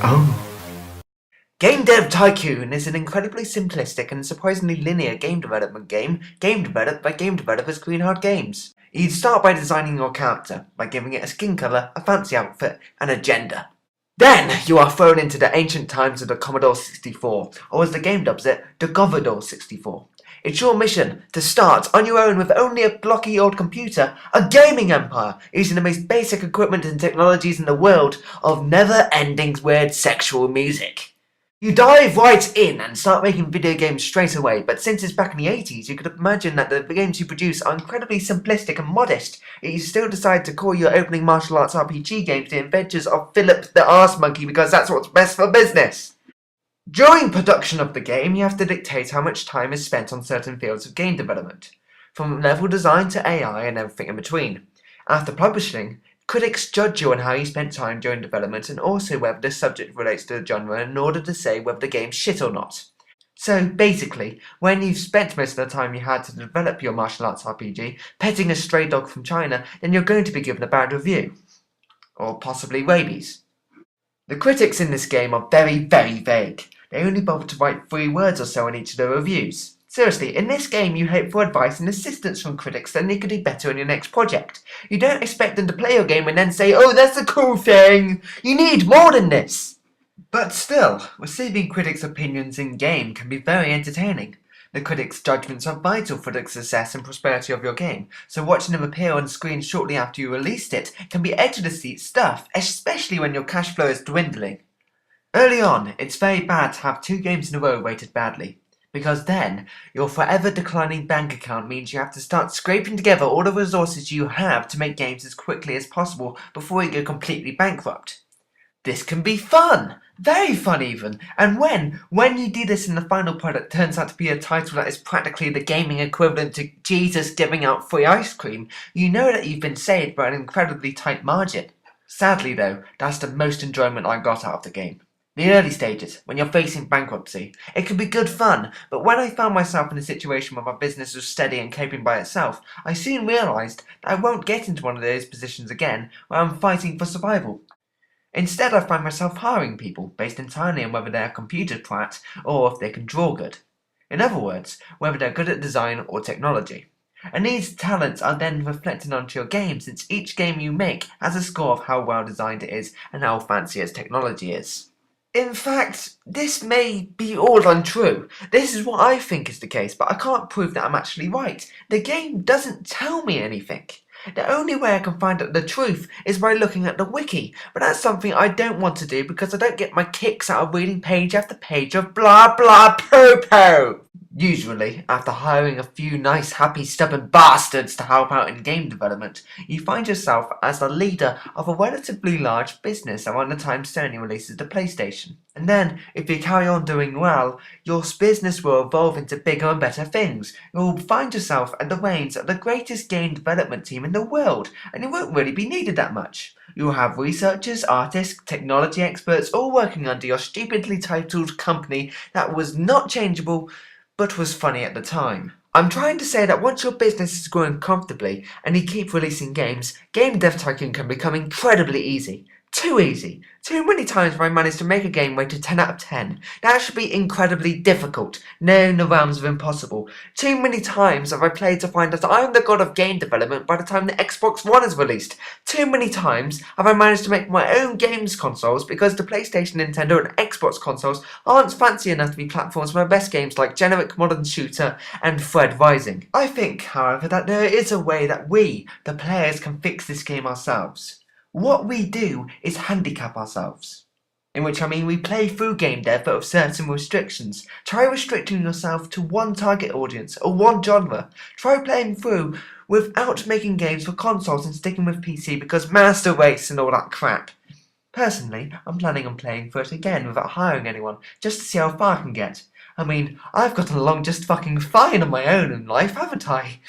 Oh. Game Dev Tycoon is an incredibly simplistic and surprisingly linear game development game developed by game developers Greenhard Games. You'd start by designing your character, by giving it a skin colour, a fancy outfit, and a gender. Then you are thrown into the ancient times of the Commodore 64, or as the game dubs it, the Govodore 64. It's your mission to start on your own with only a blocky old computer, a gaming empire, using the most basic equipment and technologies in the world of never-ending weird sexual music. You dive right in and start making video games straight away, but since it's back in the 80s, you could imagine that the games you produce are incredibly simplistic and modest, yet you still decide to call your opening martial arts RPG games The Adventures of Philip the Arse Monkey because that's what's best for business. During production of the game, you have to dictate how much time is spent on certain fields of game development, from level design to AI and everything in between. After publishing, critics judge you on how you spent time during development and also whether the subject relates to the genre in order to say whether the game's shit or not. So basically, when you've spent most of the time you had to develop your martial arts RPG petting a stray dog from China, then you're going to be given a bad review. Or possibly rabies. The critics in this game are very, very vague. They only bother to write 3 words or so on each of their reviews. Seriously, in this game you hope for advice and assistance from critics that they could do better in your next project. You don't expect them to play your game and then say, "Oh, that's a cool thing!" You need more than this! But still, receiving critics' opinions in-game can be very entertaining. The critics' judgments are vital for the success and prosperity of your game, so watching them appear on screen shortly after you released it can be edge-of-the-seat stuff, especially when your cash flow is dwindling. Early on, it's very bad to have 2 games in a row rated badly, because then your forever declining bank account means you have to start scraping together all the resources you have to make games as quickly as possible before you go completely bankrupt. This can be fun! Very fun even! And when you do this and the final product turns out to be a title that is practically the gaming equivalent to Jesus giving out free ice cream, you know that you've been saved by an incredibly tight margin. Sadly though, that's the most enjoyment I got out of the game. The early stages, when you're facing bankruptcy, it can be good fun, but when I found myself in a situation where my business was steady and coping by itself, I soon realised that I won't get into one of those positions again where I'm fighting for survival. Instead, I find myself hiring people based entirely on whether they're computer twat or if they can draw good. In other words, whether they're good at design or technology. And these talents are then reflected onto your game, since each game you make has a score of how well designed it is and how fancy its technology is. In fact, this may be all untrue. This is what I think is the case, but I can't prove that I'm actually right. The game doesn't tell me anything. The only way I can find out the truth is by looking at the wiki, but that's something I don't want to do because I don't get my kicks out of reading page after page of blah blah poo-poo. Usually, after hiring a few nice, happy, stubborn bastards to help out in game development, you find yourself as the leader of a relatively large business around the time Sony releases the PlayStation. And then, if you carry on doing well, your business will evolve into bigger and better things. You'll find yourself at the reins of the greatest game development team in the world, and you won't really be needed that much. You'll have researchers, artists, technology experts all working under your stupidly titled company that was not changeable, but was funny at the time. I'm trying to say that once your business is growing comfortably and you keep releasing games, Game Dev Tycoon can become incredibly easy. Too easy. Too many times have I managed to make a game rated 10 out of 10. That should be incredibly difficult, known in the realms of impossible. Too many times have I played to find that I am the god of game development by the time the Xbox One is released. Too many times have I managed to make my own games consoles because the PlayStation, Nintendo and Xbox consoles aren't fancy enough to be platforms for my best games like Generic Modern Shooter and Fred Rising. I think, however, that there is a way that we, the players, can fix this game ourselves. What we do is handicap ourselves. In which I mean we play through game dev but with certain restrictions. Try restricting yourself to one target audience or one genre. Try playing through without making games for consoles and sticking with PC because master race and all that crap. Personally, I'm planning on playing through it again without hiring anyone, just to see how far I can get. I mean, I've gotten along just fucking fine on my own in life, haven't I?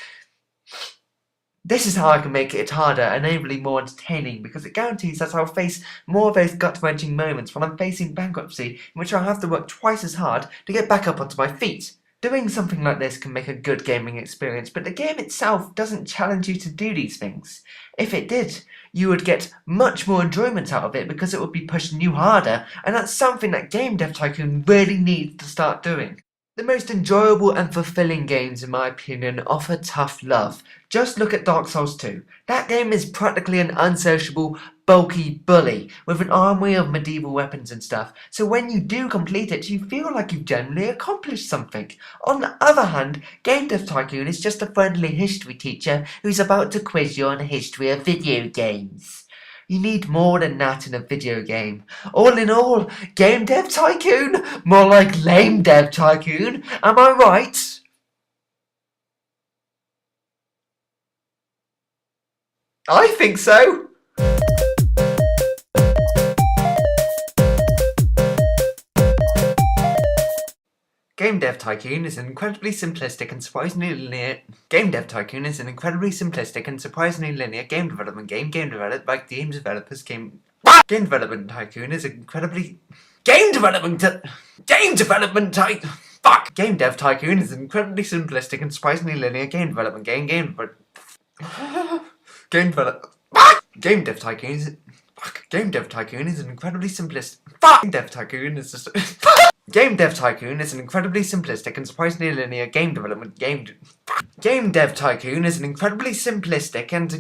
This is how I can make it harder and enabling more entertaining because it guarantees that I'll face more of those gut-wrenching moments when I'm facing bankruptcy in which I'll have to work twice as hard to get back up onto my feet. Doing something like this can make a good gaming experience, but the game itself doesn't challenge you to do these things. If it did, you would get much more enjoyment out of it because it would be pushing you harder, and that's something that Game Dev Tycoon really needs to start doing. The most enjoyable and fulfilling games, in my opinion, offer tough love. Just look at Dark Souls 2. That game is practically an unsociable, bulky bully with an army of medieval weapons and stuff, so when you do complete it, you feel like you've generally accomplished something. On the other hand, Game Dev Tycoon is just a friendly history teacher who's about to quiz you on the history of video games. You need more than that in a video game. All in all, Game Dev Tycoon? More like Lame Dev Tycoon, am I right? I think so. Game Dev Tycoon is an incredibly simplistic and surprisingly linear game development game developed by game developers. Game Development Tycoon is incredibly Game Development Tycoon. Fuck! Game Dev Tycoon is an incredibly simplistic and surprisingly linear game development game develop. Game Dev Tycoon is Game Dev Tycoon is an incredibly simplistic. Game Dev Tycoon is just. Game Dev Tycoon is an incredibly simplistic and surprisingly linear game development game. Game Dev Tycoon is an incredibly simplistic and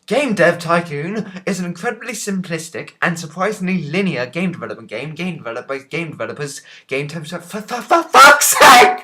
Game Dev Tycoon is an incredibly simplistic and surprisingly linear game development game developed by game developers. For fuck's sake!